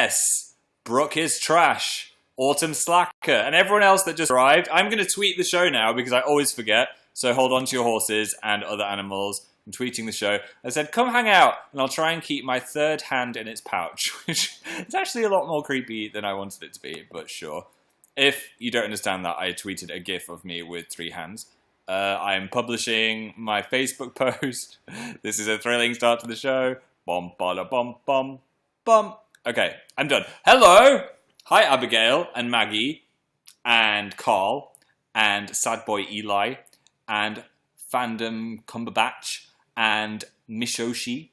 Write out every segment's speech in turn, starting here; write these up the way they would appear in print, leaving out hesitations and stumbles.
Yes, Brooke is trash. Autumn slacker. And everyone else that just arrived, I'm going to tweet the show now because I always forget. So hold on to your horses and other animals. I'm tweeting the show. I said, come hang out, and I'll try and keep my third hand in its pouch, which is actually a lot more creepy than I wanted it to be, but sure. If you don't understand that, I tweeted a gif of me with 3 hands. I'm publishing my Facebook post. This is a thrilling start to the show. Bum, bada, bum, bum, bum. Okay, I'm done. Hello! Hi, Abigail and Maggie and Carl and Sad Boy Eli and Fandom Cumberbatch and Mishoshi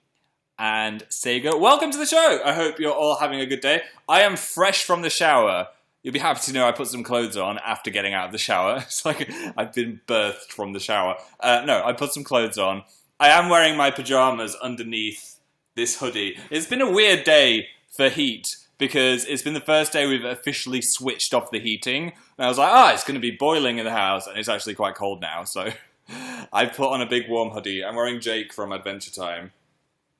and Sega. Welcome to the show! I hope you're all having a good day. I am fresh from the shower. You'll be happy to know I put some clothes on after getting out of the shower. It's like I've been birthed from the shower. No, I put some clothes on. I am wearing my pajamas underneath this hoodie. It's been a weird day for heat because it's been the first day we've officially switched off the heating. And I was like, it's going to be boiling in the house. And it's actually quite cold now. So I've put on a big warm hoodie. I'm wearing Jake from Adventure Time,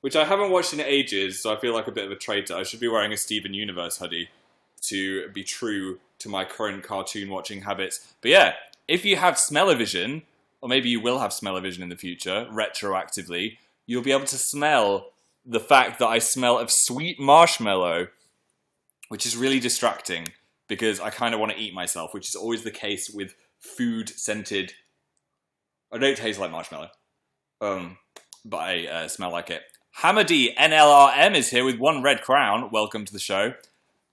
which I haven't watched in ages. So I feel like a bit of a traitor. I should be wearing a Steven Universe hoodie to be true to my current cartoon watching habits. But yeah, if you have smell-o-vision, or maybe you will have smell-o-vision in the future, retroactively, you'll be able to smell the fact that I smell of sweet marshmallow, which is really distracting because I kind of want to eat myself, which is always the case with food-scented... I don't taste like marshmallow, but I smell like it. Hamady NLRM is here with 1 red crown. Welcome to the show.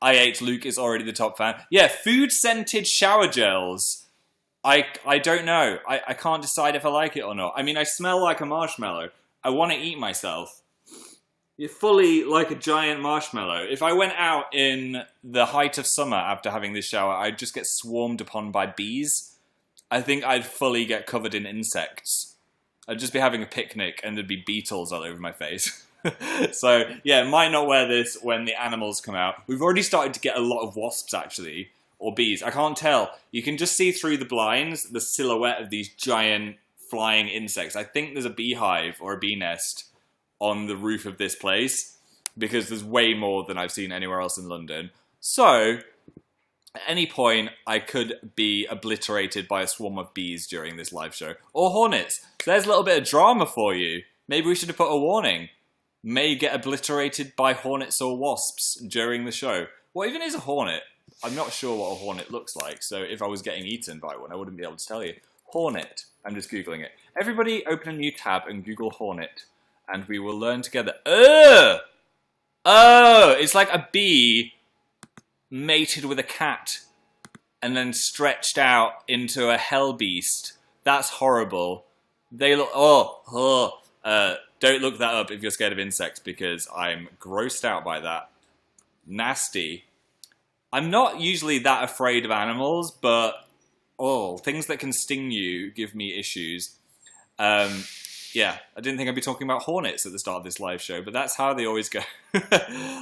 I8 Luke is already the top fan. Yeah, food-scented shower gels. I don't know. I can't decide if I like it or not. I mean, I smell like a marshmallow. I want to eat myself. You're fully like a giant marshmallow. If I went out in the height of summer after having this shower, I'd just get swarmed upon by bees. I think I'd fully get covered in insects. I'd just be having a picnic and there'd be beetles all over my face. So, yeah, might not wear this when the animals come out. We've already started to get a lot of wasps, actually, or bees. I can't tell. You can just see through the blinds the silhouette of these giant flying insects. I think there's a beehive or a bee nest on the roof of this place because there's way more than I've seen anywhere else in London. So, at any point, I could be obliterated by a swarm of bees during this live show. Or hornets. So there's a little bit of drama for you. Maybe we should have put a warning. May get obliterated by hornets or wasps during the show. What even is a hornet? I'm not sure what a hornet looks like, so if I was getting eaten by one, I wouldn't be able to tell you. Hornet. I'm just Googling it. Everybody open a new tab and Google hornet, and we will learn together. Oh, it's like a bee mated with a cat and then stretched out into a hell beast. That's horrible. They look... don't look that up if you're scared of insects because I'm grossed out by that. Nasty. I'm not usually that afraid of animals, but things that can sting you give me issues. Yeah, I didn't think I'd be talking about hornets at the start of this live show, but that's how they always go.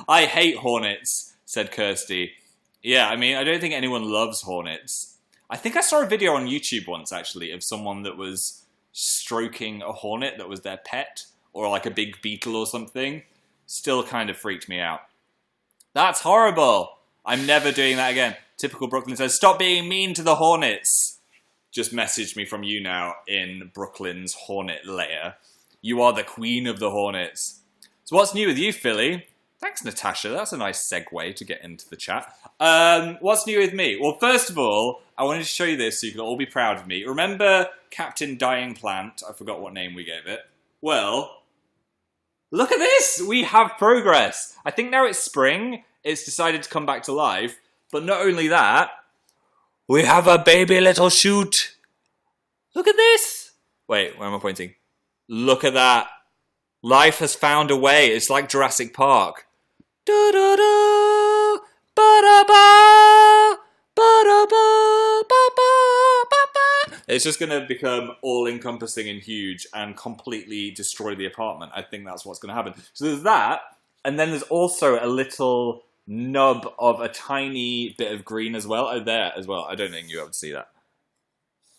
I hate hornets, said Kirsty. Yeah, I mean, I don't think anyone loves hornets. I think I saw a video on YouTube once, actually, of someone that was stroking a hornet that was their pet. Or like a big beetle or something, still kind of freaked me out. That's horrible. I'm never doing that again. Typical Brooklyn says, stop being mean to the hornets. Just message me from you now in Brooklyn's hornet layer. You are the queen of the hornets. So what's new with you, Philly? Thanks, Natasha. That's a nice segue to get into the chat. What's new with me? Well, first of all, I wanted to show you this so you can all be proud of me. Remember Captain Dying Plant? I forgot what name we gave it. Well... look at this! We have progress! I think now it's spring, it's decided to come back to life, but not only that, we have a baby little shoot! Look at this! Wait, where am I pointing? Look at that! Life has found a way, it's like Jurassic Park. Da-da-da! Ba-da-ba! Ba-da-ba! Ba-ba! It's just going to become all-encompassing and huge and completely destroy the apartment. I think that's what's going to happen. So there's that, and then there's also a little nub of a tiny bit of green as well. Oh, there as well. I don't think you'll be able to see that.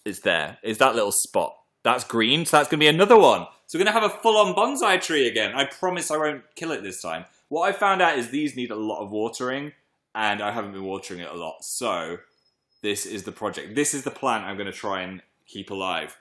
It's there. It's that little spot. That's green, so that's going to be another one. So we're going to have a full-on bonsai tree again. I promise I won't kill it this time. What I found out is these need a lot of watering, and I haven't been watering it a lot. So this is the project. This is the plant I'm going to try and keep alive.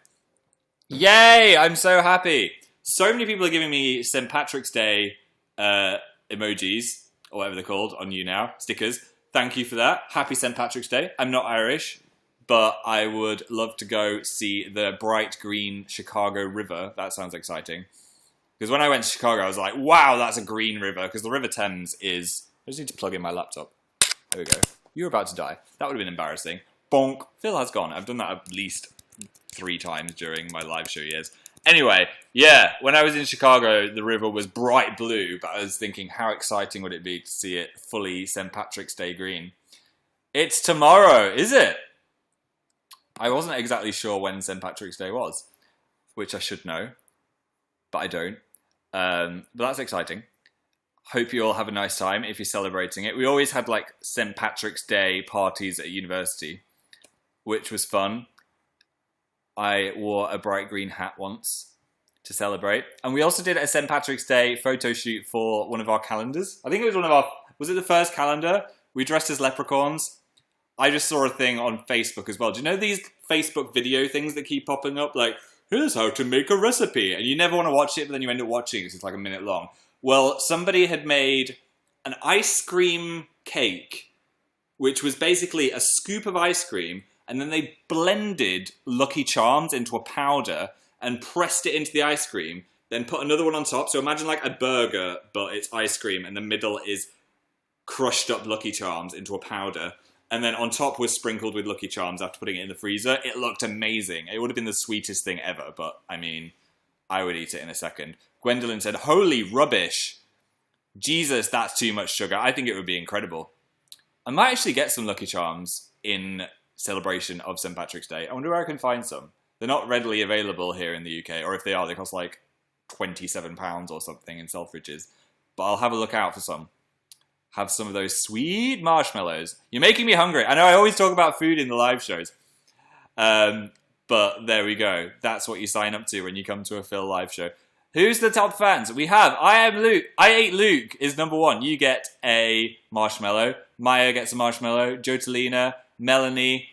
Yay! I'm so happy. So many people are giving me St. Patrick's Day emojis, or whatever they're called, on you now. Stickers. Thank you for that. Happy St. Patrick's Day. I'm not Irish, but I would love to go see the bright green Chicago River. That sounds exciting. Because when I went to Chicago, I was like, wow, that's a green river. Because the River Thames is... I just need to plug in my laptop. There we go. You were about to die. That would have been embarrassing. Bonk. Phil has gone. I've done that at least 3 times during my live show years. Anyway, yeah, when I was in Chicago, the river was bright blue, but I was thinking, how exciting would it be to see it fully St. Patrick's Day green? It's tomorrow, is it? I wasn't exactly sure when St. Patrick's Day was, which I should know, but I don't. But that's exciting. Hope you all have a nice time if you're celebrating it. We always had like St. Patrick's Day parties at university, which was fun. I wore a bright green hat once to celebrate. And we also did a St. Patrick's Day photo shoot for one of our calendars. I think it was one of our... Was it the first calendar? We dressed as leprechauns. I just saw a thing on Facebook as well. Do you know these Facebook video things that keep popping up? Like, here's how to make a recipe. And you never want to watch it, but then you end up watching it because it's like a minute long. Well, somebody had made an ice cream cake, which was basically a scoop of ice cream, and then they blended Lucky Charms into a powder and pressed it into the ice cream, then put another one on top. So imagine like a burger, but it's ice cream, and the middle is crushed up Lucky Charms into a powder. And then on top was sprinkled with Lucky Charms after putting it in the freezer. It looked amazing. It would have been the sweetest thing ever, but I mean, I would eat it in a second. Gwendolyn said, holy rubbish. Jesus, that's too much sugar. I think it would be incredible. I might actually get some Lucky Charms in celebration of St. Patrick's Day. I wonder where I can find some. They're not readily available here in the UK, or if they are, they cost like £27 or something in Selfridges. But I'll have a look out for some. Have some of those sweet marshmallows. You're making me hungry. I know I always talk about food in the live shows. But there we go. That's what you sign up to when you come to a Phil live show. Who's the top fans? We have I Am Luke. I Ate Luke is number 1. You get a marshmallow. Maya gets a marshmallow. Jotalina, Melanie,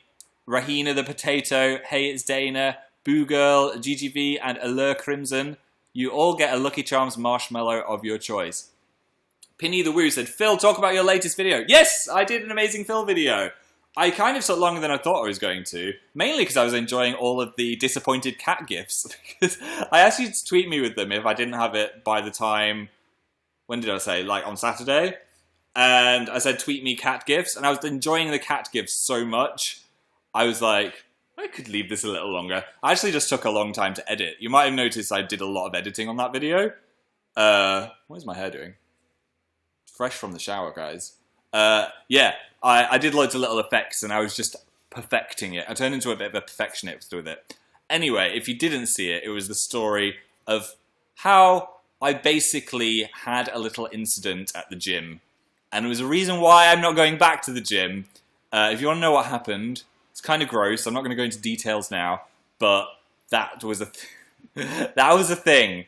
Rahina the Potato, Hey It's Dana, Boo Girl, GGV, and Allure Crimson. You all get a Lucky Charms marshmallow of your choice. Pinny the Woo said, Phil, talk about your latest video. Yes, I did an amazing Phil video. I kind of took longer than I thought I was going to, mainly because I was enjoying all of the disappointed cat gifs. Because I asked you to tweet me with them if I didn't have it by the time, when did I say, like on Saturday? And I said, tweet me cat gifs, and I was enjoying the cat gifs so much, I was like, I could leave this a little longer. I actually just took a long time to edit. You might have noticed I did a lot of editing on that video. What is my hair doing? Fresh from the shower, guys. Yeah, I did loads of little effects and I was just perfecting it. I turned into a bit of a perfectionist with it. Anyway, if you didn't see it, it was the story of how I basically had a little incident at the gym. And it was a reason why I'm not going back to the gym. If you want to know what happened, it's kind of gross. I'm not going to go into details now, but that was that was a thing.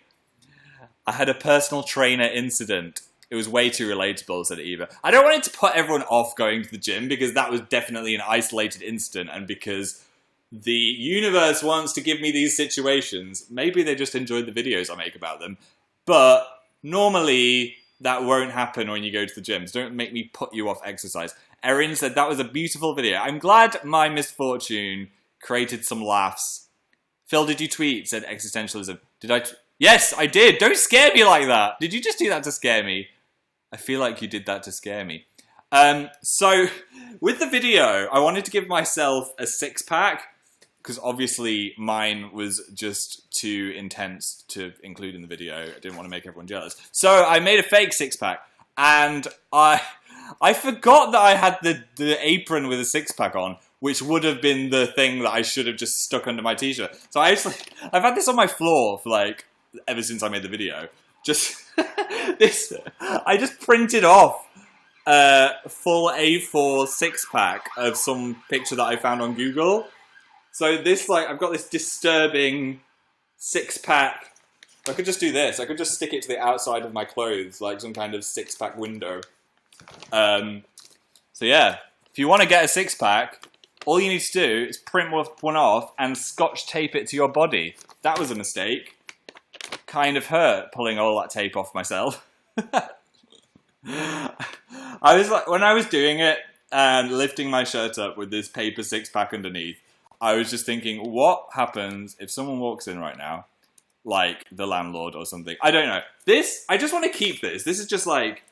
I had a personal trainer incident. It was way too relatable, said Eva. I don't want it to put everyone off going to the gym because that was definitely an isolated incident and because the universe wants to give me these situations. Maybe they just enjoyed the videos I make about them. But normally that won't happen when you go to the gym. So don't make me put you off exercise. Erin said that was a beautiful video. I'm glad my misfortune created some laughs. Phil, did you tweet? Said existentialism. Did I? Yes, I did. Don't scare me like that. Did you just do that to scare me? I feel like you did that to scare me. So, with the video, I wanted to give myself a 6-pack, because obviously mine was just too intense to include in the video. I didn't want to make everyone jealous. So, I made a fake 6-pack, and I forgot that I had the apron with a 6-pack on, which would have been the thing that I should have just stuck under my t-shirt. So, I've had this on my floor for, like, ever since I made the video. Just... I just printed off a full A4 6-pack of some picture that I found on Google. So this, like, I've got this disturbing 6-pack I could just do this. I could just stick it to the outside of my clothes, like some kind of six-pack window. So yeah, if you want to get a six-pack, all you need to do is print one off and scotch tape it to your body. That was a mistake. Kind of hurt pulling all that tape off myself. I was like, when I was doing it and lifting my shirt up with this paper six-pack underneath, I was just thinking, what happens if someone walks in right now, like the landlord or something? I don't know. I just want to keep this. This is just like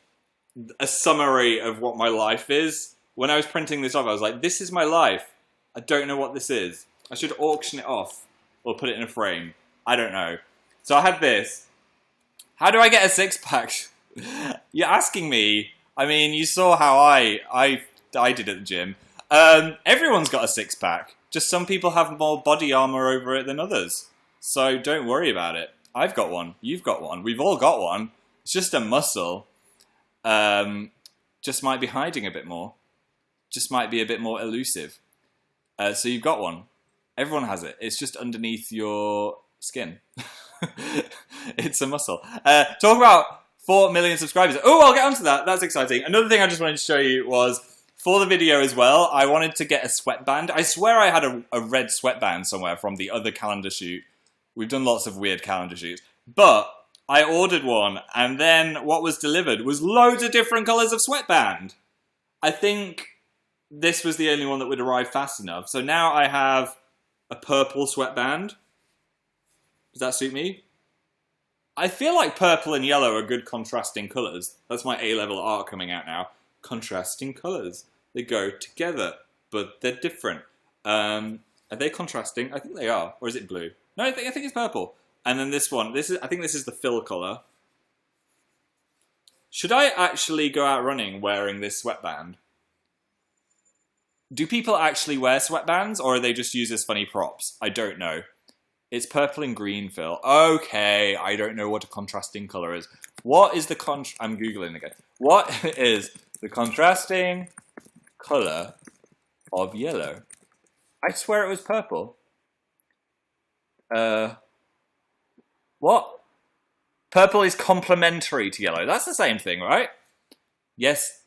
a summary of what my life is. When I was printing this off, I was like, this is my life. I don't know what this is. I should auction it off or put it in a frame. I don't know. So I had this. How do I get a six-pack? You're asking me. I mean, you saw how I did at the gym. Everyone's got a six-pack. Just some people have more body armor over it than others. So don't worry about it. I've got one. You've got one. We've all got one. It's just a muscle. Just might be hiding a bit more. Just might be a bit more elusive. So you've got one. Everyone has it. It's just underneath your skin. It's a muscle. Talk about 4 million subscribers. Oh, I'll get onto that. That's exciting. Another thing I just wanted to show you was, for the video as well, I wanted to get a sweatband. I swear I had a red sweatband somewhere from the other calendar shoot. We've done lots of weird calendar shoots. But I ordered one, and then what was delivered was loads of different colours of sweatband. I think this was the only one that would arrive fast enough. So now I have a purple sweatband. Does that suit me? I feel like purple and yellow are good contrasting colours. That's my A-level art coming out now. Contrasting colours. They go together, but they're different. Are they contrasting? I think they are. Or is it blue? No, I think it's purple. And then this one. I think this is the fill colour. Should I actually go out running wearing this sweatband? Do people actually wear sweatbands, or are they just used as funny props? I don't know. It's purple and green, Phil. Okay, I don't know what a contrasting colour is. What is the I'm Googling again. What is the contrasting colour of yellow? I swear it was purple. What? Purple is complementary to yellow. That's the same thing, right? Yes.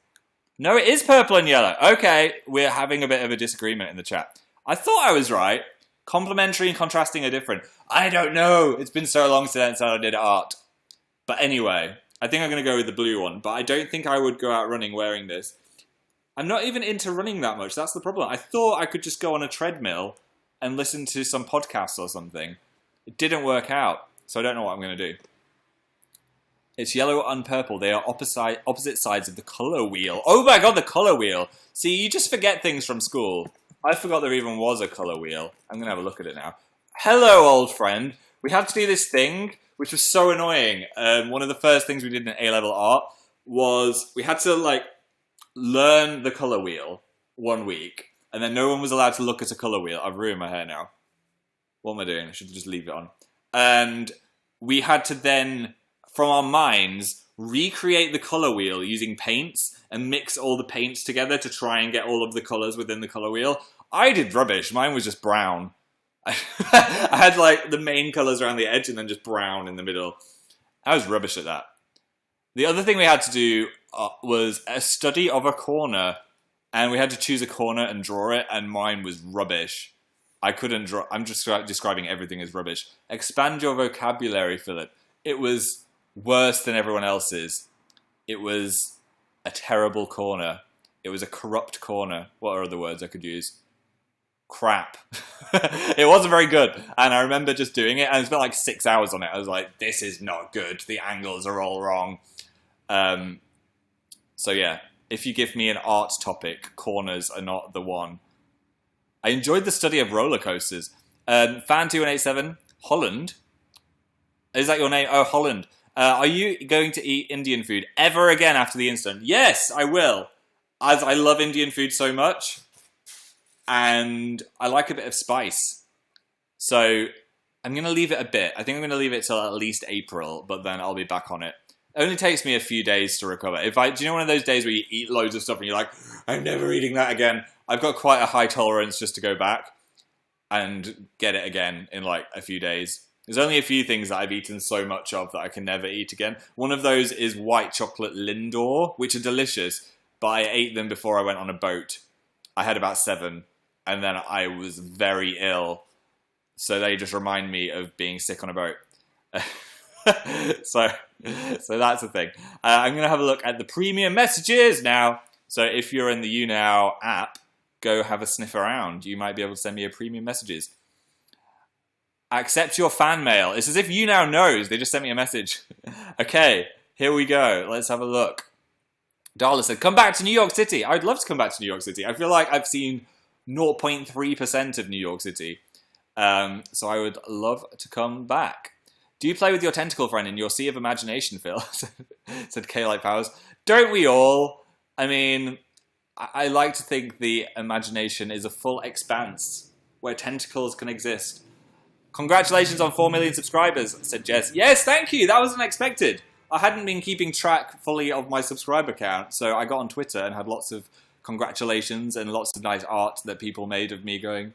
No, it is purple and yellow. Okay, we're having a bit of a disagreement in the chat. I thought I was right. Complementary and contrasting are different. I don't know. It's been so long since I did art. But anyway, I think I'm going to go with the blue one. But I don't think I would go out running wearing this. I'm not even into running that much. That's the problem. I thought I could just go on a treadmill and listen to some podcasts or something. It didn't work out. So I don't know what I'm going to do. It's yellow and purple. They are opposite sides of the colour wheel. Oh my god, the colour wheel. See, you just forget things from school. I forgot there even was a colour wheel. I'm going to have a look at it now. Hello, old friend. We had to do this thing, which was so annoying. One of the first things we did in A-level art was we had to, like, learn the colour wheel 1 week. And then no one was allowed to look at a colour wheel. I've ruined my hair now. What am I doing? I should just leave it on. And we had to then, from our minds, recreate the colour wheel using paints and mix all the paints together to try and get all of the colours within the colour wheel. I did rubbish. Mine was just brown. I had like the main colours around the edge and then just brown in the middle. I was rubbish at that. The other thing we had to do was a study of a corner, and we had to choose a corner and draw it, and mine was rubbish. I couldn't draw. I'm just describing everything as rubbish. Expand your vocabulary, Philip. It was worse than everyone else's. It was a terrible corner. It was a corrupt corner. What are other words I could use? Crap. It wasn't very good. And I remember just doing it, and I spent like 6 hours on it. I was like, this is not good. The angles are all wrong. So yeah, if you give me an art topic, corners are not the one. I enjoyed the study of roller coasters. Fan2187, Holland. Is that your name? Oh, Holland. Are you going to eat Indian food ever again after the incident? Yes, I will. As I love Indian food so much. And I like a bit of spice. So I'm going to leave it a bit. I think I'm going to leave it till at least April, but then I'll be back on it. It only takes me a few days to recover. Do you know one of those days where you eat loads of stuff and you're like, I'm never eating that again? I've got quite a high tolerance just to go back and get it again in like a few days. There's only a few things that I've eaten so much of that I can never eat again. One of those is white chocolate Lindor, which are delicious, but I ate them before I went on a boat. I had about 7, and then I was very ill. So they just remind me of being sick on a boat. so that's the thing. I'm going to have a look at the premium messages now. So if you're in the YouNow app, go have a sniff around. You might be able to send me a premium messages. Accept your fan mail. It's as if YouNow knows. They just sent me a message. Okay, here we go. Let's have a look. Darla said, come back to New York City. I'd love to come back to New York City. I feel like I've seen 0.3% of New York City. So I would love to come back. Do you play with your tentacle friend in your sea of imagination, Phil? Said K-Light Powers. Don't we all? I mean, I like to think the imagination is a full expanse where tentacles can exist. Congratulations on 4 million subscribers, said Jess. Yes, thank you. That was unexpected. I hadn't been keeping track fully of my subscriber count, so I got on Twitter and had lots of congratulations and lots of nice art that people made of me going.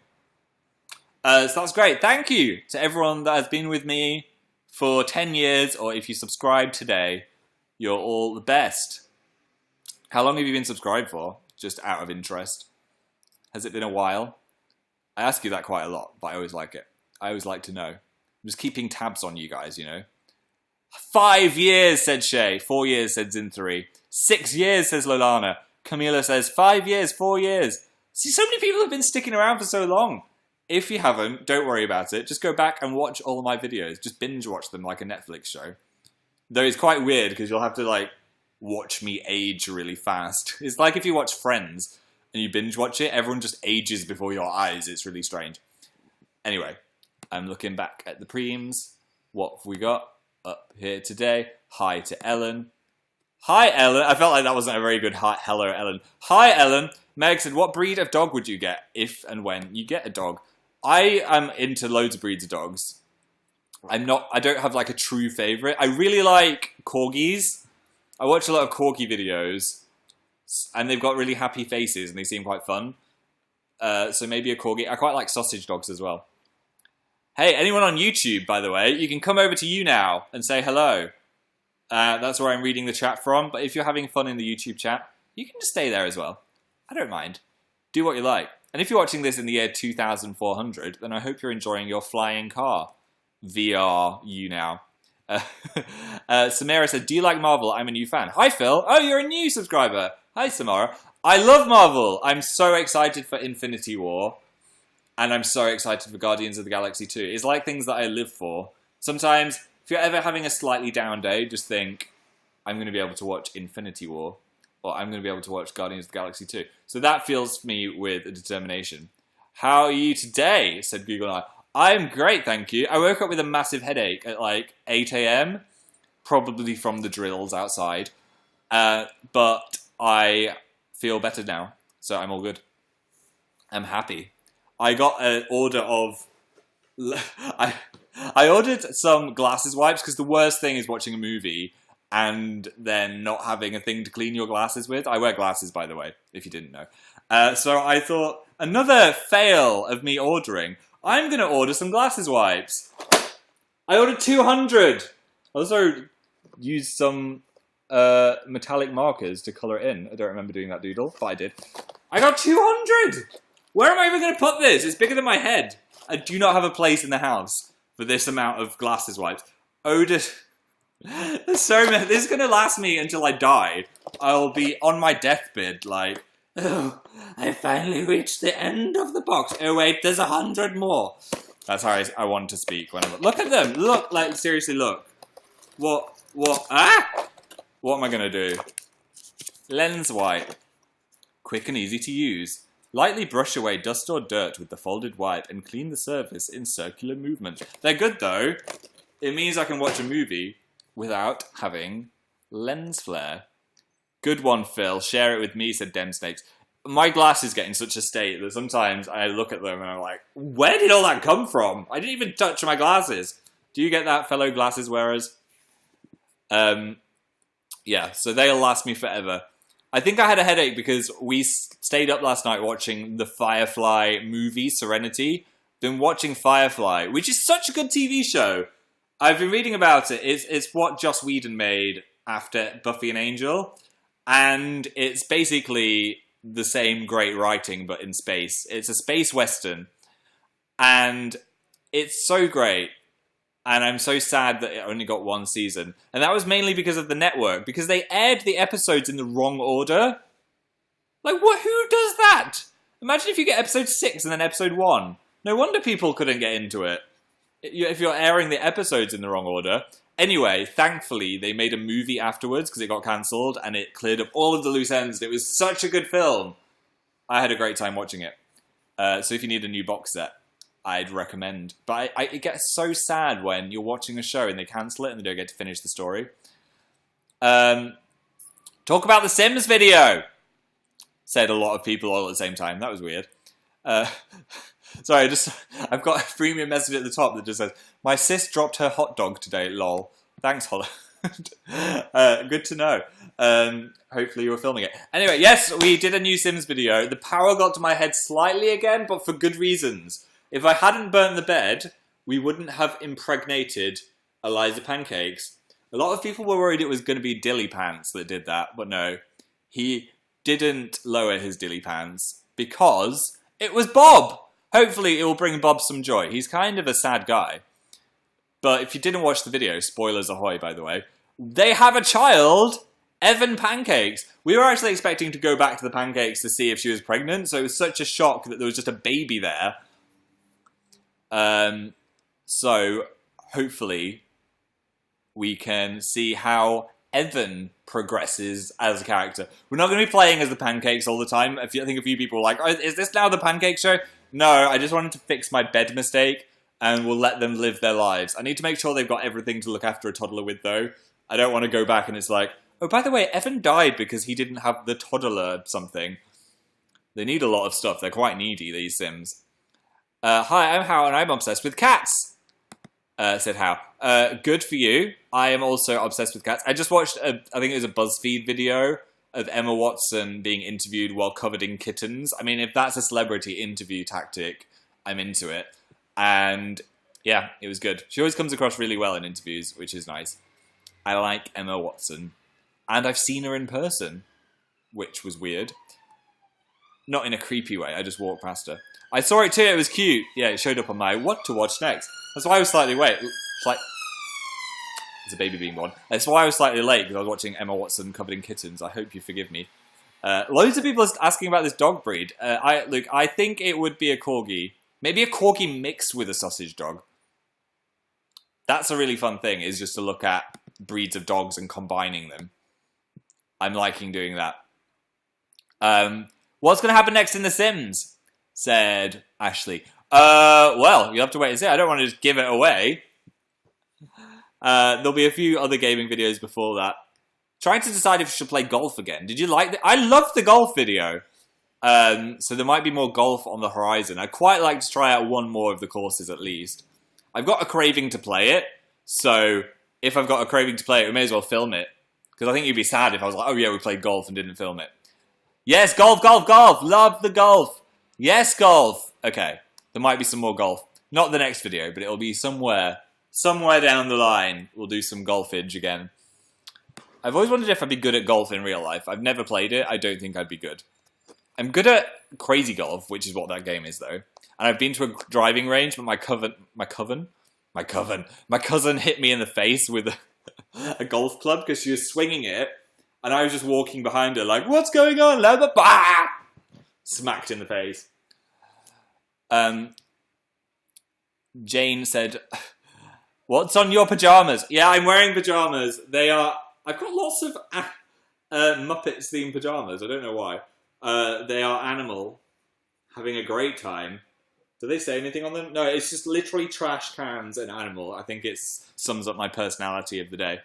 So that's great. Thank you to everyone that has been with me for 10 years, or if you subscribe today, you're all the best. How long have you been subscribed for? Just out of interest. Has it been a while? I ask you that quite a lot, but I always like it. I always like to know. I'm just keeping tabs on you guys, you know. 5 years, said Shay. 4 years, said Zin3. 6 years, says Lolana. Camila says 5 years, 4 years. See, so many people have been sticking around for so long. If you haven't, don't worry about it. Just go back and watch all of my videos. Just binge watch them like a Netflix show. Though it's quite weird because you'll have to like watch me age really fast. It's like if you watch Friends and you binge watch it, everyone just ages before your eyes. It's really strange. Anyway, I'm looking back at the preems. What have we got up here today? Hi to Ellen. Hi, Ellen. I felt like that wasn't a very good hi. Hello, Ellen. Hi, Ellen. Meg said, what breed of dog would you get if and when you get a dog? I am into loads of breeds of dogs. I don't have like a true favorite. I really like corgis. I watch a lot of corgi videos and they've got really happy faces and they seem quite fun. So maybe a corgi. I quite like sausage dogs as well. Hey, anyone on YouTube, by the way, you can come over to YouNow and say hello. That's where I'm reading the chat from. But if you're having fun in the YouTube chat, you can just stay there as well. I don't mind. Do what you like. And if you're watching this in the year 2400, then I hope you're enjoying your flying car. VR YouNow. Samara said, do you like Marvel? I'm a new fan. Hi, Phil. Oh, you're a new subscriber. Hi, Samara. I love Marvel. I'm so excited for Infinity War. And I'm so excited for Guardians of the Galaxy 2. It's like things that I live for. Sometimes, if you're ever having a slightly down day, just think, I'm going to be able to watch Infinity War. Or I'm going to be able to watch Guardians of the Galaxy 2. So that fills me with a determination. How are you today? Said Google Eye. I'm great, thank you. I woke up with a massive headache at like 8 a.m. Probably from the drills outside. But I feel better now. So I'm all good. I'm happy. I got an order of... I ordered some glasses wipes because the worst thing is watching a movie and then not having a thing to clean your glasses with. I wear glasses, by the way, if you didn't know. So I thought, another fail of me ordering. I'm going to order some glasses wipes. I ordered 200. I also used some metallic markers to colour it in. I don't remember doing that doodle, but I did. I got 200! Where am I even going to put this? It's bigger than my head. I do not have a place in the house for this amount of glasses wipes. There's so many. This is going to last me until I die. I'll be on my deathbed like, oh, I finally reached the end of the box. Oh wait, there's 100 more. That's how I want to speak. Look at them. Look, like seriously, look. What, what am I going to do? Lens wipe. Quick and easy to use. Lightly brush away dust or dirt with the folded wipe and clean the surface in circular movement. They're good though. It means I can watch a movie without having lens flare. Good one, Phil. Share it with me, said Demsnakes. My glasses get in such a state that sometimes I look at them and I'm like, where did all that come from? I didn't even touch my glasses. Do you get that, fellow glasses wearers? Yeah, so they'll last me forever. I think I had a headache because we stayed up last night watching the Firefly movie, Serenity, been watching Firefly, which is such a good TV show. I've been reading about it. It's what Joss Whedon made after Buffy and Angel. And it's basically the same great writing, but in space. It's a space western. And it's so great. And I'm so sad that it only got one season. And that was mainly because of the network. Because they aired the episodes in the wrong order. Like, what? Who does that? Imagine if you get episode 6 and then episode 1. No wonder people couldn't get into it. If you're airing the episodes in the wrong order. Anyway, thankfully, they made a movie afterwards because it got cancelled and it cleared up all of the loose ends. And it was such a good film. I had a great time watching it. So if you need a new box set, I'd recommend. But it gets so sad when you're watching a show and they cancel it and they don't get to finish the story. Talk about the Sims video, said a lot of people all at the same time. That was weird. Sorry, I've got a premium message at the top that just says, my sis dropped her hot dog today, lol. Thanks, Holland. Good to know. Hopefully you were filming it. Anyway, yes, we did a new Sims video. The power got to my head slightly again, but for good reasons. If I hadn't burnt the bed, we wouldn't have impregnated Eliza Pancakes. A lot of people were worried it was going to be Dilly Pants that did that, but no. He didn't lower his Dilly Pants because it was Bob. Hopefully it will bring Bob some joy. He's kind of a sad guy. But if you didn't watch the video, spoilers ahoy, by the way, they have a child, Evan Pancakes. We were actually expecting to go back to the Pancakes to see if she was pregnant, so it was such a shock that there was just a baby there. So hopefully we can see how Evan progresses as a character. We're not going to be playing as the Pancakes all the time. I think a few people were like, oh, is this now the Pancake show? No, I just wanted to fix my bed mistake and we'll let them live their lives. I need to make sure they've got everything to look after a toddler with, though. I don't want to go back and it's like, oh, by the way, Evan died because he didn't have the toddler something. They need a lot of stuff. They're quite needy, these Sims. Hi, I'm Hao and I'm obsessed with cats, said Hao. Good for you. I am also obsessed with cats. I just watched, I think it was a BuzzFeed video of Emma Watson being interviewed while covered in kittens. I mean, if that's a celebrity interview tactic, I'm into it. And yeah, it was good. She always comes across really well in interviews, which is nice. I like Emma Watson. And I've seen her in person, which was weird. Not in a creepy way, I just walked past her. I saw it too, it was cute. Yeah, it showed up on my what to watch next. That's why I was slightly late. There's a baby being born. That's why I was slightly late, because I was watching Emma Watson covered in kittens. I hope you forgive me. Loads of people are asking about this dog breed. I think it would be a Corgi. Maybe a Corgi mixed with a sausage dog. That's a really fun thing, is just to look at breeds of dogs and combining them. I'm liking doing that. What's going to happen next in The Sims? Said Ashley. Well, you'll have to wait and see. I don't want to just give it away. There'll be a few other gaming videos before that. Trying to decide if we should play golf again. Did you like it? I loved the golf video. So there might be more golf on the horizon. I'd quite like to try out one more of the courses at least. I've got a craving to play it. So if I've got a craving to play it, we may as well film it. Because I think you'd be sad if I was like, oh yeah, we played golf and didn't film it. Yes, golf, golf, golf. Love the golf. Yes, golf. Okay, there might be some more golf. Not the next video, but it'll be somewhere down the line. We'll do some golfage again. I've always wondered if I'd be good at golf in real life. I've never played it. I don't think I'd be good. I'm good at crazy golf, which is what that game is, though. And I've been to a driving range, but my cousin hit me in the face with a golf club because she was swinging it, and I was just walking behind her like, what's going on? Bah! Smacked in the face. Jane said, what's on your pajamas? Yeah, I'm wearing pajamas. I've got lots of Muppets themed pajamas. I don't know why. They are animal, having a great time. Do they say anything on them? No, it's just literally trash cans and animal. I think it sums up my personality of the day.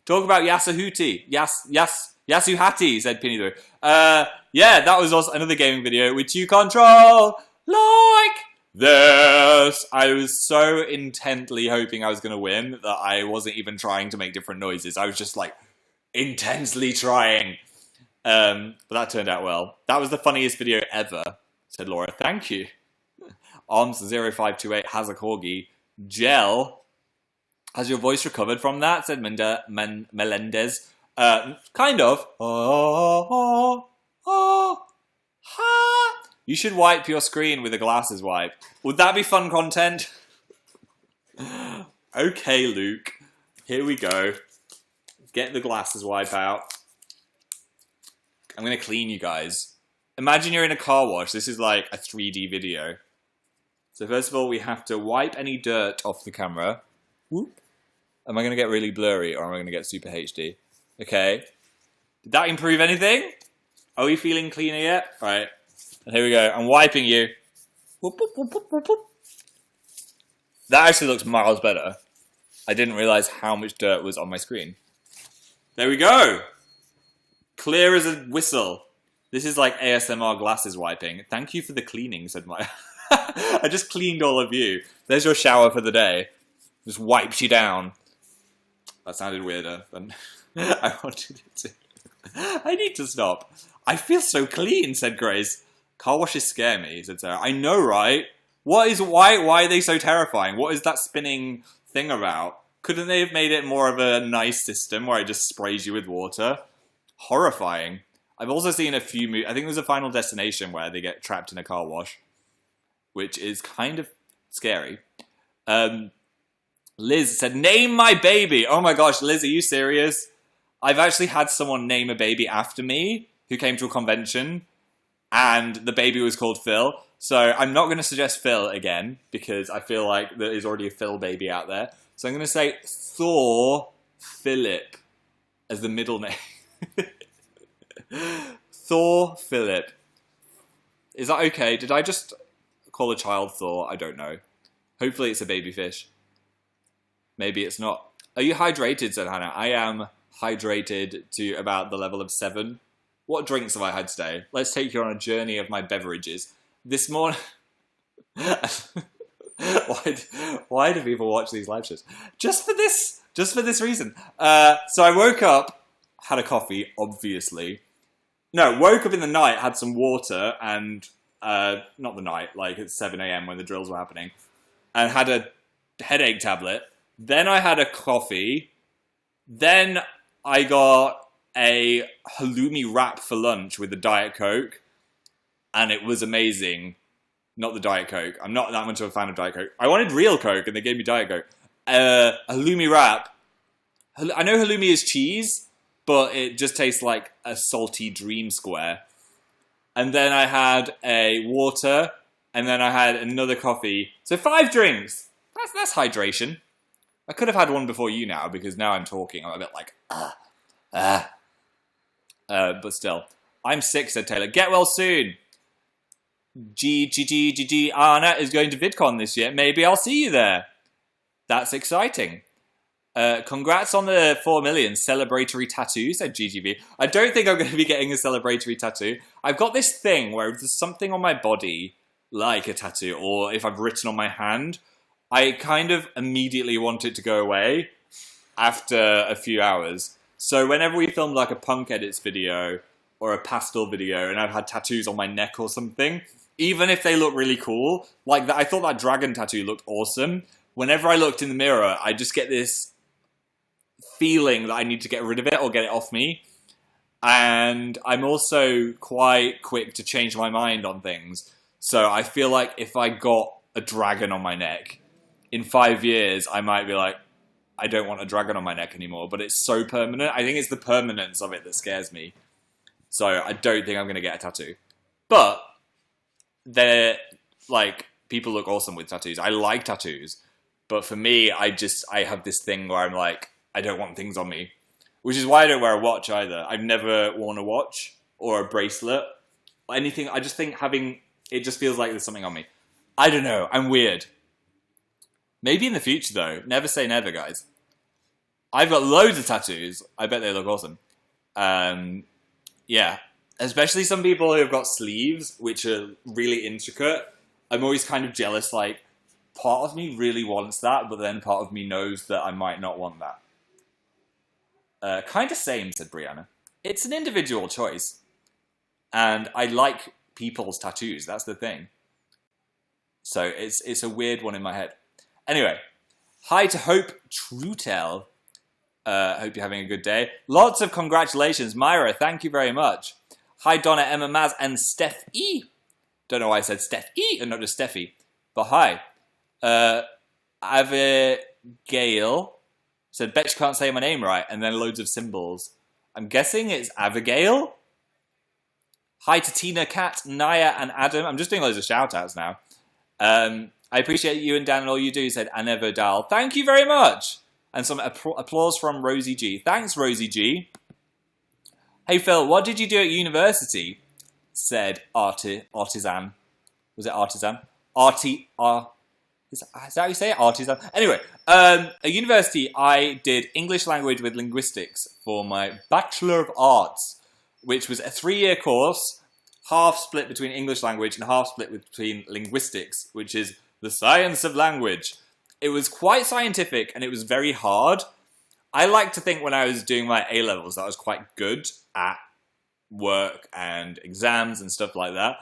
Talk about Yasuhuti. Yasuhati, said Pinny. Yeah, that was also another gaming video which you control like this. I was so intently hoping I was going to win that I wasn't even trying to make different noises. I was just like intensely trying. But that turned out well. That was the funniest video ever, said Laura. Thank you. Arms0528 has a corgi. Gel, has your voice recovered from that? Said Melendez. Kind of. You should wipe your screen with a glasses wipe. Would that be fun content? Okay, Luke. Here we go. Get the glasses wipe out. I'm going to clean you guys. Imagine you're in a car wash. This is like a 3D video. So first of all, we have to wipe any dirt off the camera. Whoop. Am I going to get really blurry or am I going to get super HD? Okay. Did that improve anything? Are we feeling cleaner yet? All right. And here we go. I'm wiping you. Whoop, whoop, whoop, whoop, whoop. That actually looks miles better. I didn't realize how much dirt was on my screen. There we go. Clear as a whistle. This is like ASMR glasses wiping. Thank you for the cleaning, said my... I just cleaned all of you. There's your shower for the day. Just wiped you down. That sounded weirder than I wanted it to. I need to stop. I feel so clean, said Grace. Car washes scare me, said Sarah. I know, right? Why are they so terrifying? What is that spinning thing about? Couldn't they have made it more of a nice system where it just sprays you with water? Horrifying. I've also seen a few movies. I think there's a Final Destination where they get trapped in a car wash, which is kind of scary. Liz said, name my baby. Oh my gosh, Liz, are you serious? I've actually had someone name a baby after me who came to a convention, and the baby was called Phil. So I'm not going to suggest Phil again, because I feel like there is already a Phil baby out there. So I'm going to say Thor Philip as the middle name. Thor Philip. Is that okay? Did I just call a child Thor? I don't know. Hopefully it's a baby fish. Maybe it's not. Are you hydrated, said Hannah? I am hydrated to about the level of 7. What drinks have I had today? Let's take you on a journey of my beverages. This morning... Why do people watch these live shows? Just for this reason. So I woke up, had a coffee, obviously. No, woke up in the night, had some water, and... not the night, like at 7 a.m. when the drills were happening. And had a headache tablet. Then I had a coffee. Then I got a halloumi wrap for lunch with a Diet Coke. And it was amazing. Not the Diet Coke. I'm not that much of a fan of Diet Coke. I wanted real Coke and they gave me Diet Coke. Halloumi wrap. I know halloumi is cheese, but it just tastes like a salty dream square. And then I had a water, and then I had another coffee. So 5 drinks. That's hydration. I could have had one before you now, because now I'm talking. I'm a bit like, but still. I'm sick, said Taylor. Get well soon. Anna is going to VidCon this year. Maybe I'll see you there. That's exciting. Congrats on the 4 million celebratory tattoo, said GGV. I don't think I'm going to be getting a celebratory tattoo. I've got this thing where if there's something on my body, like a tattoo, or if I've written on my hand, I kind of immediately want it to go away after a few hours. So whenever we filmed like a punk edits video or a pastel video and I've had tattoos on my neck or something, even if they look really cool, like that, I thought that dragon tattoo looked awesome. Whenever I looked in the mirror, I just get this feeling that I need to get rid of it or get it off me. And I'm also quite quick to change my mind on things. So I feel like if I got a dragon on my neck, in 5 years, I might be like, I don't want a dragon on my neck anymore. But it's so permanent. I think it's the permanence of it that scares me. So I don't think I'm going to get a tattoo. But they're like, people look awesome with tattoos. I like tattoos. But for me, I have this thing where I'm like, I don't want things on me. Which is why I don't wear a watch either. I've never worn a watch or a bracelet. Anything, I just think having, it just feels like there's something on me. I don't know, I'm weird. Maybe in the future though. Never say never, guys. I've got loads of tattoos. I bet they look awesome. Yeah. Especially some people who have got sleeves, which are really intricate. I'm always kind of jealous, like, part of me really wants that, but then part of me knows that I might not want that. Kind of same, said Brianna. It's an individual choice. And I like people's tattoos, that's the thing. So it's a weird one in my head. Anyway, hi to Hope Trutel. Hope you're having a good day. Lots of congratulations, Myra. Thank you very much. Hi, Donna, Emma, Maz, and Steph E. Don't know why I said Steph E and not just Steffi, but hi. Abigail said, bet you can't say my name right, and then loads of symbols. I'm guessing it's Abigail. Hi to Tina, Kat, Naya, and Adam. I'm just doing loads of shout-outs now. I appreciate you and Dan and all you do, said Anna Vidal. Thank you very much. And some applause from Rosie G. Thanks, Rosie G. Hey, Phil, what did you do at university? Said Artisan. Was it Artisan? Is that how you say it? Artisan? Anyway, at university, I did English language with linguistics for my Bachelor of Arts, which was a 3-year course, half split between English language and half split between linguistics, which is the science of language. It was quite scientific and it was very hard. I like to think when I was doing my A-levels that I was quite good at work and exams and stuff like that.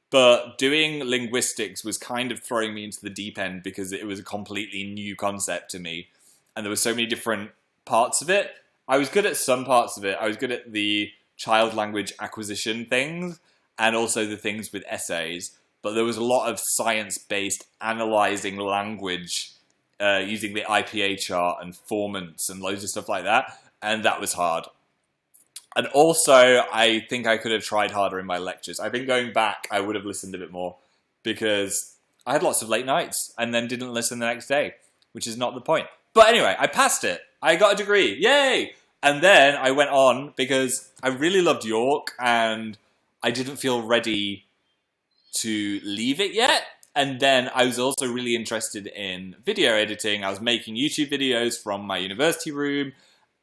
But doing linguistics was kind of throwing me into the deep end because it was a completely new concept to me. And there were so many different parts of it. I was good at some parts of it. I was good at the child language acquisition things and also the things with essays. But there was a lot of science-based analysing language using the IPA chart and formants and loads of stuff like that. And that was hard. And also, I think I could have tried harder in my lectures. I think going back, I would have listened a bit more because I had lots of late nights and then didn't listen the next day, which is not the point. But anyway, I passed it. I got a degree. Yay! And then I went on because I really loved York and I didn't feel ready to leave it yet. And then I was also really interested in video editing. I was making YouTube videos from my university room.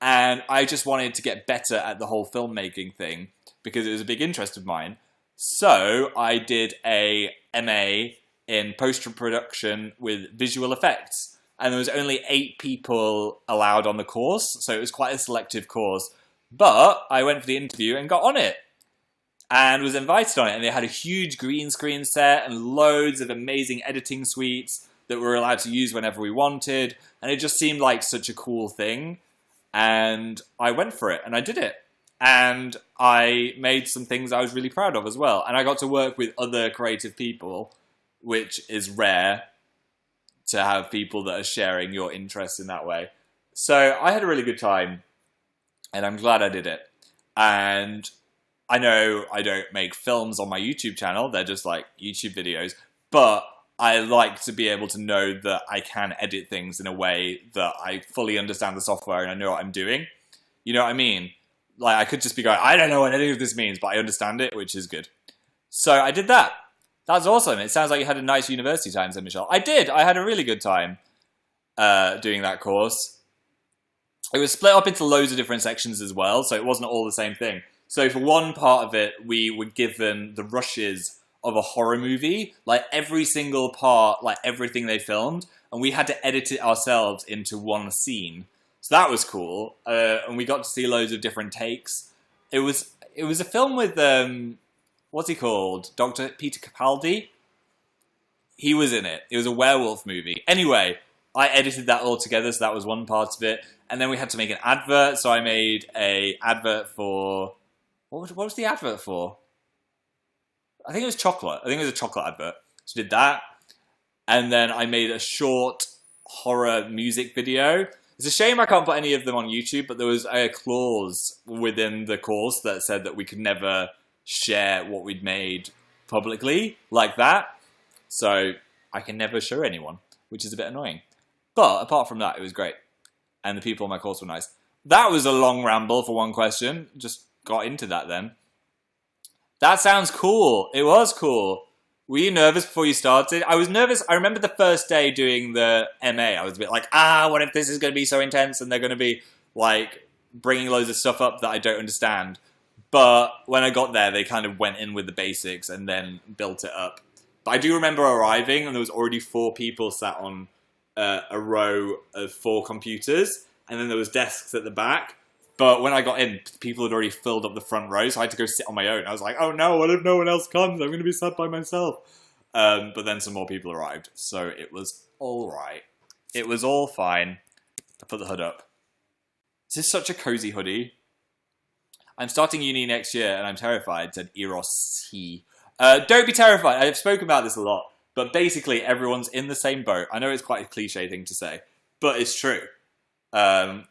And I just wanted to get better at the whole filmmaking thing because it was a big interest of mine. So I did a MA in post-production with visual effects. And there was only 8 people allowed on the course. So it was quite a selective course. But I went for the interview and got on it. And was invited on it. And they had a huge green screen set and loads of amazing editing suites that we were allowed to use whenever we wanted. And it just seemed like such a cool thing. And I went for it, and I did it. And I made some things I was really proud of as well. And I got to work with other creative people, which is rare to have people that are sharing your interests in that way. So I had a really good time, and I'm glad I did it. And I know I don't make films on my YouTube channel. They're just like YouTube videos. But I like to be able to know that I can edit things in a way that I fully understand the software and I know what I'm doing. You know what I mean? Like, I could just be going, I don't know what any of this means, but I understand it, which is good. So I did that. That's awesome. It sounds like you had a nice university time, said Michelle. I did. I had a really good time doing that course. It was split up into loads of different sections as well, so it wasn't all the same thing. So for one part of it, we were given the rushes of a horror movie, like every single part, like everything they filmed, and we had to edit it ourselves into one scene. So that was cool, and we got to see loads of different takes. It was a film with what's he called? Dr. Peter Capaldi. He was in it. It was a werewolf movie. Anyway, I edited that all together, so that was one part of it. And then we had to make an advert, so I made a advert for... What was the advert for? I think it was chocolate. I think it was a chocolate advert. So did that. And then I made a short horror music video. It's a shame I can't put any of them on YouTube, but there was a clause within the course that said that we could never share what we'd made publicly like that. So I can never show anyone, which is a bit annoying. But apart from that, it was great. And the people on my course were nice. That was a long ramble for one question. Just got into that then. That sounds cool. It was cool. Were you nervous before you started? I was nervous. I remember the first day doing the MA. I was a bit like, what if this is going to be so intense and they're going to be like bringing loads of stuff up that I don't understand. But when I got there, they kind of went in with the basics and then built it up. But I do remember arriving and there was already 4 people sat on a row of 4 computers. And then there was desks at the back. But when I got in, people had already filled up the front row, so I had to go sit on my own. I was like, oh no, what if no one else comes? I'm going to be sat by myself. But then some more people arrived, so it was all right. It was all fine. I put the hood up. This is such a cozy hoodie. I'm starting uni next year, and I'm terrified, said Eros he. Don't be terrified. I've spoken about this a lot, but basically everyone's in the same boat. I know it's quite a cliche thing to say, but it's true.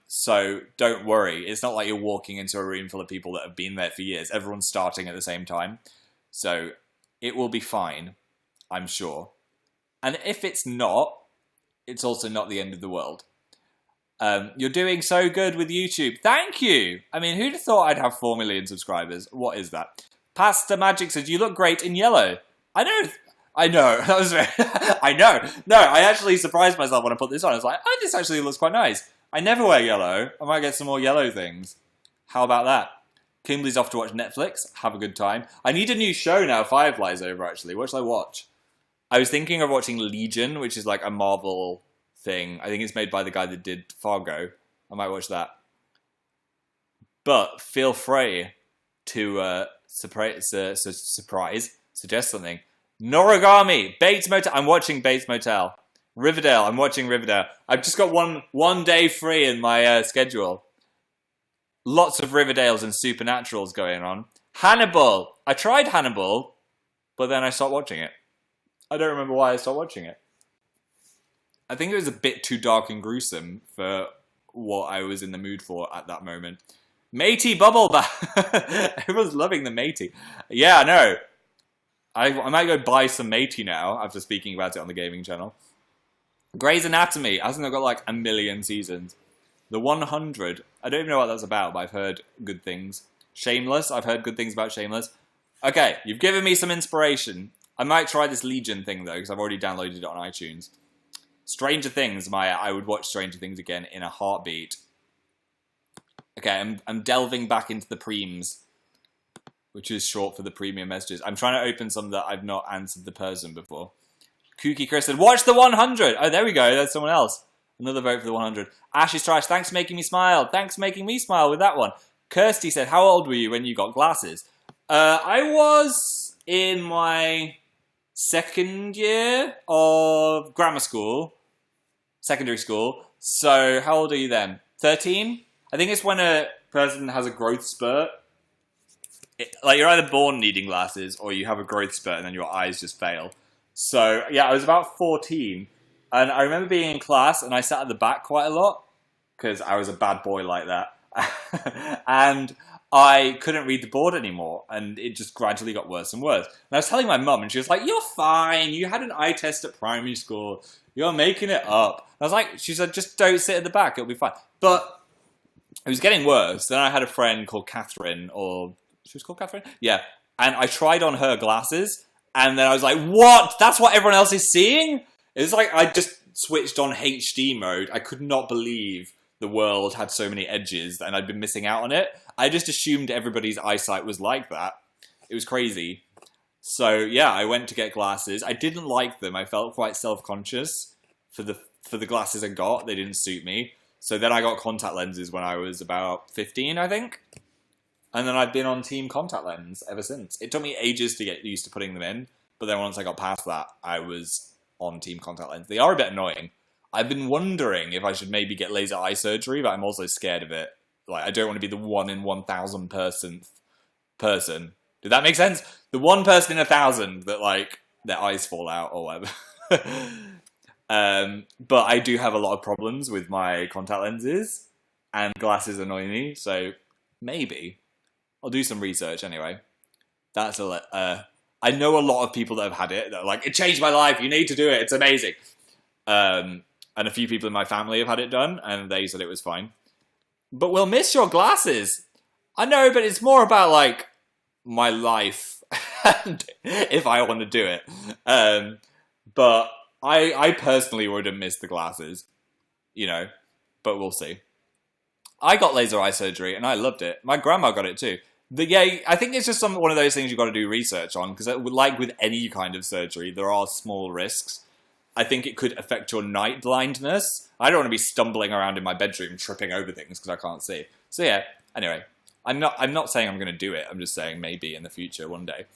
So don't worry. It's not like you're walking into a room full of people that have been there for years. Everyone's starting at the same time. So it will be fine, I'm sure. And if it's not, it's also not the end of the world. You're doing so good with YouTube. Thank you. I mean, who'd have thought I'd have 4 million subscribers? What is that? Pasta Magic says, you look great in yellow. I know. That was very... I know. No, I actually surprised myself when I put this on. I was like, oh, this actually looks quite nice. I never wear yellow. I might get some more yellow things. How about that? Kimberly's off to watch Netflix. Have a good time. I need a new show now. Firefly's over, actually. What should I watch? I was thinking of watching Legion, which is like a Marvel thing. I think it's made by the guy that did Fargo. I might watch that. But feel free to suggest something. Noragami, Bates Motel. I'm watching Bates Motel. Riverdale. I'm watching Riverdale. I've just got one day free in my schedule. Lots of Riverdales and Supernaturals going on. Hannibal. I tried Hannibal, but then I stopped watching it. I don't remember why I stopped watching it. I think it was a bit too dark and gruesome for what I was in the mood for at that moment. Matey Bubble Bath. Everyone's loving the Matey. Yeah, I know. I might go buy some Matey now after speaking about it on the gaming channel. Grey's Anatomy. Hasn't it got like 1 million seasons? The 100. I don't even know what that's about, but I've heard good things. Shameless. I've heard good things about Shameless. Okay, you've given me some inspiration. I might try this Legion thing, though, because I've already downloaded it on iTunes. Stranger Things, Maya. I would watch Stranger Things again in a heartbeat. Okay, I'm delving back into the preems, which is short for the premium messages. I'm trying to open some that I've not answered the person before. Kooky Chris said, watch the 100! Oh, there we go. That's someone else. Another vote for the 100. Ash is trash. Thanks for making me smile. Thanks for making me smile with that one. Kirsty said, how old were you when you got glasses? I was in my second year of grammar school. Secondary school. So, how old are you then? 13? I think it's when a person has a growth spurt. Like, you're either born needing glasses or you have a growth spurt and then your eyes just fail. So, yeah, I was about 14. And I remember being in class and I sat at the back quite a lot because I was a bad boy like that. And I couldn't read the board anymore. And it just gradually got worse and worse. And I was telling my mum and she was like, you're fine. You had an eye test at primary school. You're making it up. I was like, she said, just don't sit at the back. It'll be fine. But it was getting worse. Then I had a friend called Catherine, or she was called Catherine? Yeah. And I tried on her glasses. And then I was like, what? That's what everyone else is seeing? It was like I just switched on HD mode. I could not believe the world had so many edges and I'd been missing out on it. I just assumed everybody's eyesight was like that. It was crazy. So, yeah, I went to get glasses. I didn't like them. I felt quite self-conscious for the glasses I got. They didn't suit me. So then I got contact lenses when I was about 15, I think. And then I've been on Team Contact Lens ever since. It took me ages to get used to putting them in. But then once I got past that, I was on Team Contact Lens. They are a bit annoying. I've been wondering if I should maybe get laser eye surgery, but I'm also scared of it. Like, I don't want to be the 1 in 1,000 person. Did that make sense? The 1 person in 1,000 that, like, their eyes fall out or whatever. But I do have a lot of problems with my contact lenses, and glasses annoy me, so maybe. I'll do some research anyway. I know a lot of people that have had it that are like, it changed my life, you need to do it, it's amazing. And a few people in my family have had it done, and they said it was fine. But we'll miss your glasses. I know, but it's more about, like, my life, and if I want to do it. But I personally wouldn't miss the glasses, you know, but we'll see. I got laser eye surgery, and I loved it. My grandma got it too. I think it's just one of those things you've got to do research on, because like with any kind of surgery, there are small risks. I think it could affect your night blindness. I don't want to be stumbling around in my bedroom tripping over things because I can't see. So yeah, anyway, I'm not saying I'm going to do it. I'm just saying maybe in the future one day.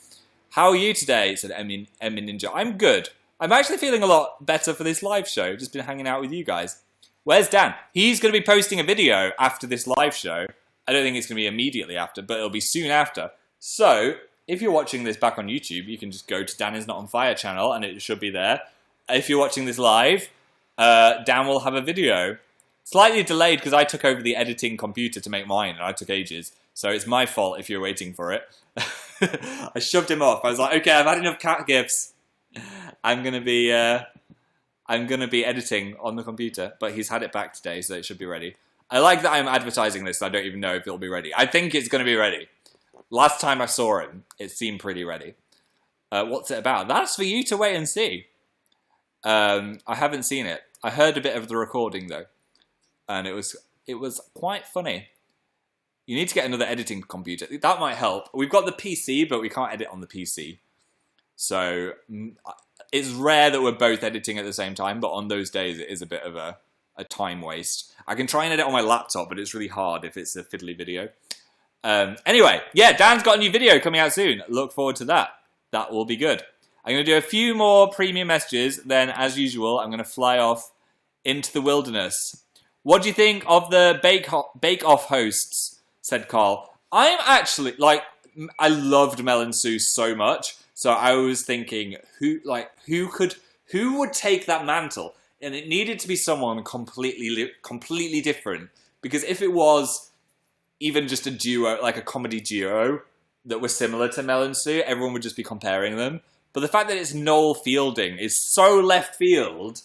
How are you today? Said Emmy Ninja. I'm good. I'm actually feeling a lot better for this live show. Just been hanging out with you guys. Where's Dan? He's going to be posting a video after this live show. I don't think it's going to be immediately after, but it'll be soon after. So, if you're watching this back on YouTube, you can just go to Dan Is Not On Fire channel, and it should be there. If you're watching this live, Dan will have a video. Slightly delayed because I took over the editing computer to make mine, and I took ages. So it's my fault if you're waiting for it. I shoved him off. I was like, okay, I've had enough cat gifs. I'm gonna be editing on the computer, but he's had it back today, so it should be ready. I like that I'm advertising this. I don't even know if it'll be ready. I think it's gonna be ready. Last time I saw him, it seemed pretty ready. What's it about? That's for you to wait and see. I haven't seen it. I heard a bit of the recording though, and it was quite funny. You need to get another editing computer. That might help. We've got the PC, but we can't edit on the PC. So it's rare that we're both editing at the same time, but on those days it is a bit of a time waste. I can try and edit on my laptop, but it's really hard if it's a fiddly video. Anyway, yeah, Dan's got a new video coming out soon. Look forward to that. That will be good. I'm going to do a few more premium messages, then as usual, I'm going to fly off into the wilderness. What do you think of the Bake-Off hosts? Said Carl. I'm actually, like, I loved Mel and Sue so much, so I was thinking, who would take that mantle? And it needed to be someone completely different, because if it was even just a duo, like a comedy duo, that were similar to Mel and Sue, everyone would just be comparing them. But the fact that it's Noel Fielding is so left field,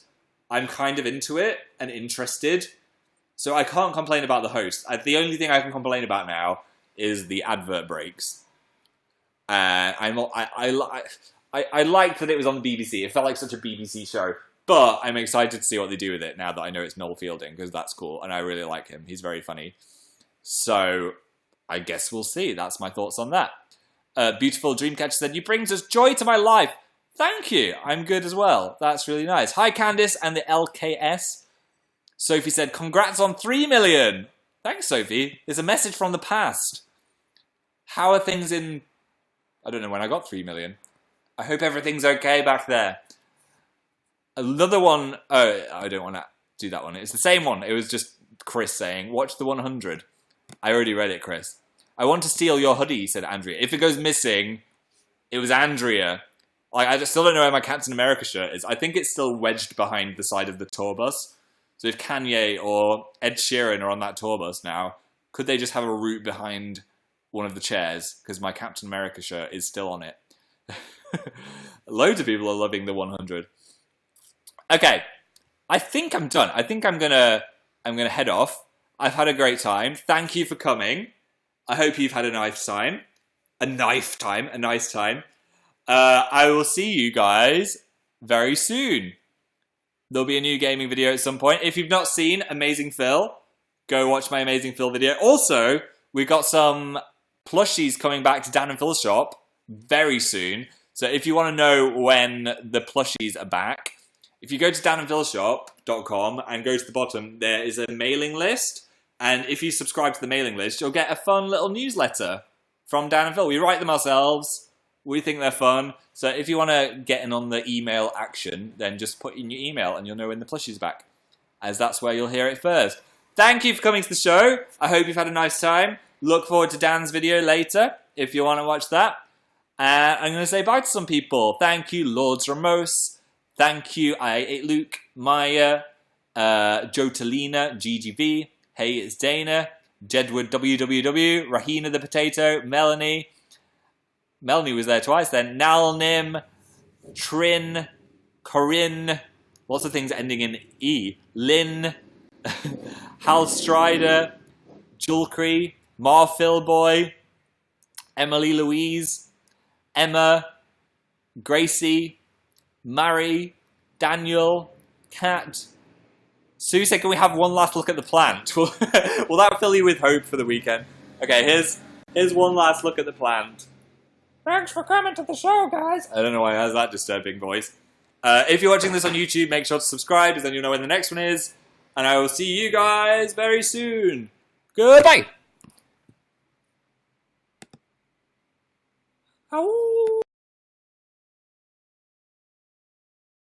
I'm kind of into it and interested. So I can't complain about the host. The only thing I can complain about now is the advert breaks. I liked that it was on the BBC. It felt like such a BBC show. But I'm excited to see what they do with it now that I know it's Noel Fielding, because that's cool, and I really like him. He's very funny. So I guess we'll see. That's my thoughts on that. Beautiful Dreamcatcher said, "You brings us joy to my life." Thank you. I'm good as well. That's really nice. Hi, Candice and the LKS. Sophie said, "Congrats on 3 million." Thanks, Sophie. It's a message from the past. How are things in... I don't know when I got 3 million. I hope everything's okay back there. Another one... Oh, I don't want to do that one. It's the same one. It was just Chris saying, "Watch the 100. I already read it, Chris. "I want to steal your hoodie," said Andrea. If it goes missing, it was Andrea. Like, I still don't know where my Captain America shirt is. I think it's still wedged behind the side of the tour bus. So if Kanye or Ed Sheeran are on that tour bus now, could they just have a route behind one of the chairs? Because my Captain America shirt is still on it. Loads of people are loving the 100. Okay, I think I'm done. I think I'm gonna head off. I've had a great time. Thank you for coming. I hope you've had a nice time. A nice time. I will see you guys very soon. There'll be a new gaming video at some point. If you've not seen Amazing Phil, go watch my Amazing Phil video. Also, we got some plushies coming back to Dan and Phil's shop very soon. So if you want to know when the plushies are back, if you go to danandphilshop.com and go to the bottom, there is a mailing list. And if you subscribe to the mailing list, you'll get a fun little newsletter from Dan and Phil. We write them ourselves. We think they're fun. So if you want to get in on the email action, then just put in your email and you'll know when the plushie's back, as that's where you'll hear it first. Thank you for coming to the show. I hope you've had a nice time. Look forward to Dan's video later, if you want to watch that. I'm going to say bye to some people. Thank you, Lords Ramos. Thank you, I8 Luke, Maya, Jotalina, GGV. Hey, it's Dana. Jedward WWW, Rahina the Potato, Melanie. Melanie was there twice then. Nalnim, Trin, Corinne, lots of things ending in E. Lynn, Hal Strider, Julcree, Marphil Boy, Emily Louise, Emma, Gracie, Mary, Daniel, Kat. Sue said, "Can we have one last look at the plant?" Will that fill you with hope for the weekend? Okay, here's one last look at the plant. Thanks for coming to the show, guys. I don't know why it has that disturbing voice. If you're watching this on YouTube, make sure to subscribe, because then you'll know when the next one is. And I will see you guys very soon. Goodbye. Ow.